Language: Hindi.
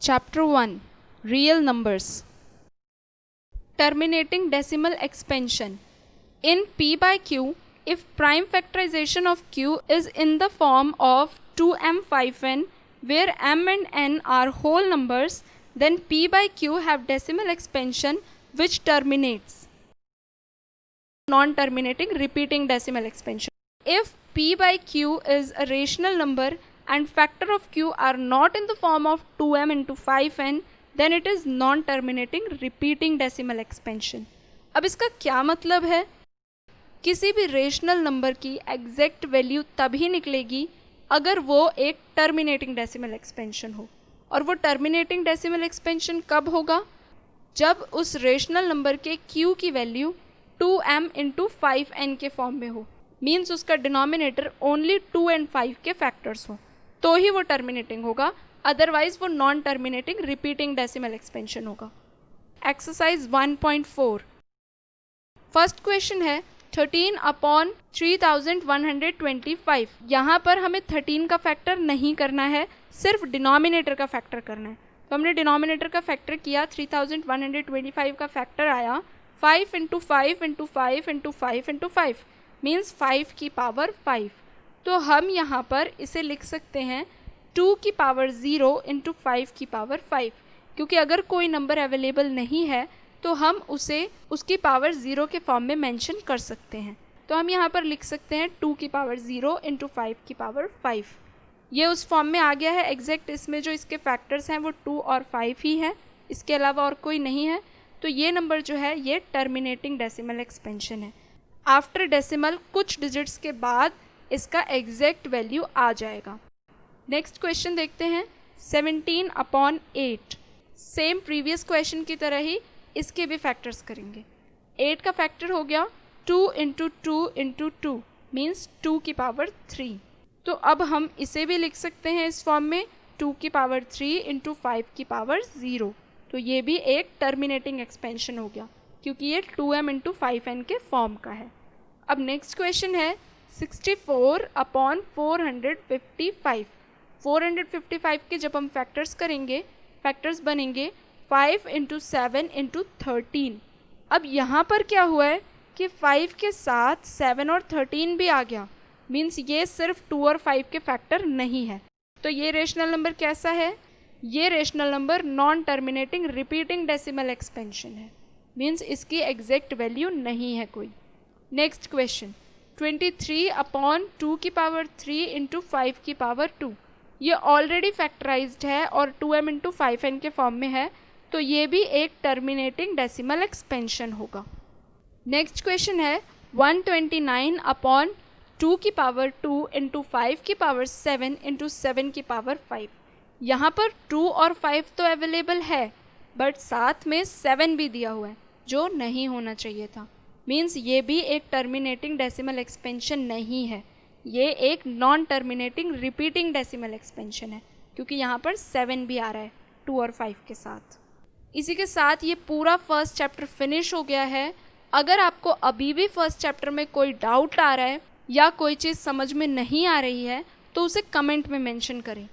Chapter 1 Real Numbers. Terminating decimal expansion. In P by Q, if prime factorization of Q is in the form of 2m5n, where m and n are whole numbers, then P by Q have decimal expansion which terminates. Non-terminating repeating decimal expansion. If P by Q is a rational number and factor of Q are not in the form of 2m into 5n, then it is non-terminating repeating decimal expansion. अब इसका क्या मतलब है? किसी भी रेशनल नंबर की एग्जैक्ट वैल्यू तभी निकलेगी अगर वो एक टर्मिनेटिंग डेसिमल एक्सपेंशन हो, और वो टर्मिनेटिंग डेसिमल एक्सपेंशन कब होगा? जब उस रेशनल नंबर के q की वैल्यू 2m इंटू 5n के फॉर्म में हो, मीन्स उसका डिनोमिनेटर ओनली 2 एंड 5 के फैक्टर्स हो, तो ही वो टर्मिनेटिंग होगा, अदरवाइज वो non terminating repeating decimal expansion होगा. एक्सरसाइज 1.4. फर्स्ट क्वेश्चन है 13 अपॉन 3125. यहाँ पर हमें 13 का फैक्टर नहीं करना है, सिर्फ डिनोमिनेटर का फैक्टर करना है. तो हमने डिनोमिनेटर का फैक्टर किया, 3125 का फैक्टर आया 5 into 5 into 5 into 5 into 5 means 5 की पावर 5. तो हम यहाँ पर इसे लिख सकते हैं 2 की पावर 0 इंटू 5 की पावर 5, क्योंकि अगर कोई नंबर अवेलेबल नहीं है तो हम उसे उसकी पावर 0 के फॉर्म में मेंशन कर सकते हैं. तो हम यहाँ पर लिख सकते हैं 2 की पावर 0 इंटू 5 की पावर 5. ये उस फॉर्म में आ गया है एग्जैक्ट. इसमें जो इसके फैक्टर्स हैं वो 2 और 5 ही है, इसके अलावा और कोई नहीं है. तो ये नंबर जो है ये टर्मिनेटिंग डेसिमल एक्सपेंशन है. आफ्टर डेसिमल कुछ डिजिट्स के बाद इसका एग्जैक्ट वैल्यू आ जाएगा. नेक्स्ट क्वेश्चन देखते हैं 17 अपॉन 8. सेम प्रीवियस क्वेश्चन की तरह ही इसके भी फैक्टर्स करेंगे. 8 का फैक्टर हो गया 2 इंटू 2 इंटू 2 मीन्स 2 की पावर 3. तो अब हम इसे भी लिख सकते हैं इस फॉर्म में 2 की पावर 3 इंटू 5 की पावर 0. तो ये भी एक टर्मिनेटिंग एक्सपेंशन हो गया, क्योंकि ये 2m इंटू 5n के फॉर्म का है. अब नेक्स्ट क्वेश्चन है 64 अपॉन 455. 455 के जब हम फैक्टर्स करेंगे, फैक्टर्स बनेंगे 5 इंटू 7 इंटू 13. अब यहाँ पर क्या हुआ है कि 5 के साथ 7 और 13 भी आ गया, मीन्स ये सिर्फ 2 और 5 के फैक्टर नहीं है. तो ये रेशनल नंबर कैसा है? ये rational number non terminating repeating decimal expansion है, मीन्स इसकी एग्जैक्ट वैल्यू नहीं है कोई. नेक्स्ट क्वेश्चन 23 अपॉन 2 की पावर 3 इंटू 5 की पावर 2. ये ऑलरेडी फैक्टराइज्ड है और 2m इंटू 5n के फॉर्म में है, तो ये भी एक टर्मिनेटिंग डेसिमल एक्सपेंशन होगा. नेक्स्ट क्वेश्चन है 129 अपॉन 2 की पावर 2 इंटू 5 की पावर 7 इंटू 7 की पावर 5. यहाँ पर 2 और 5 तो अवेलेबल है, बट साथ में 7 भी दिया हुआ है जो नहीं होना चाहिए था, मीन्स ये भी एक टर्मिनेटिंग डेसिमल एक्सपेंशन नहीं है, ये एक non terminating repeating decimal expansion है, क्योंकि यहाँ पर 7 भी आ रहा है 2 और 5 के साथ. इसी के साथ ये पूरा फर्स्ट चैप्टर फिनिश हो गया है. अगर आपको अभी भी फर्स्ट चैप्टर में कोई डाउट आ रहा है या कोई चीज़ समझ में नहीं आ रही है तो उसे कमेंट में मेंशन करें.